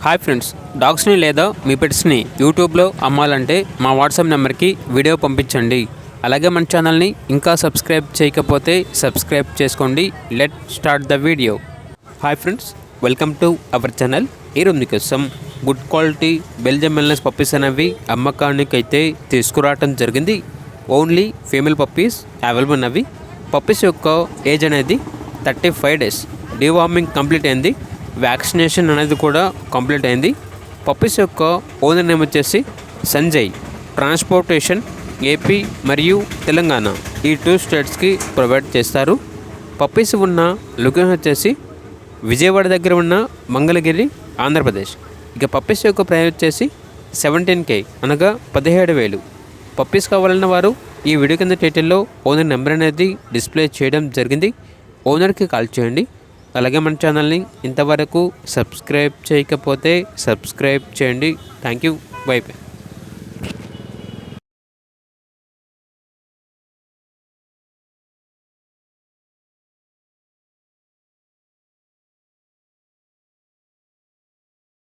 Hi friends, డాగ్స్ని లేదా మీ పెట్స్ని యూట్యూబ్లో అమ్మాలంటే మా వాట్సాప్ నెంబర్కి వీడియో పంపించండి. అలాగే మన ఛానల్ని ఇంకా సబ్స్క్రైబ్ చేయకపోతే సబ్స్క్రైబ్ చేసుకోండి. Let start the video. Hi friends, welcome to our channel. ఈరోజు మీకోసం గుడ్ క్వాలిటీ బెల్జియం మెల్నెస్ పప్పీస్ అనేవి అమ్మకానికి అయితే తీసుకురావటం జరిగింది. ఓన్లీ ఫీమేల్ పప్పీస్ అవైలబుల్ ఉన్నవి. పప్పీస్ యొక్క ఏజ్ అనేది 35 days. డీవార్మింగ్ కంప్లీట్ అయింది. వ్యాక్సినేషన్ అనేది కూడా కంప్లీట్ అయింది. పప్పీస్ యొక్క ఓనర్ నేమ్ వచ్చేసి సంజయ్. ట్రాన్స్పోర్టేషన్ ఏపీ మరియు తెలంగాణ ఈ 2 స్టేట్స్కి ప్రొవైడ్ చేస్తారు. పప్పీస్ ఉన్న లొకేషన్ వచ్చేసి విజయవాడ దగ్గర ఉన్న మంగళగిరి, ఆంధ్రప్రదేశ్. ఇక పప్పీస్ యొక్క ప్రైస్ వచ్చేసి 17K, అనగా 17,000. పప్పీస్ కావాలన్న వారు ఈ వీడియో కింద టైటిల్లో ఓనర్ నెంబర్ అనేది డిస్ప్లే చేయడం జరిగింది. ఓనర్కి కాల్ చేయండి. అలాగే మన ఛానల్ని ఇంతవరకు సబ్స్క్రైబ్ చేయకపోతే సబ్స్క్రైబ్ చేయండి. Thank you. By by.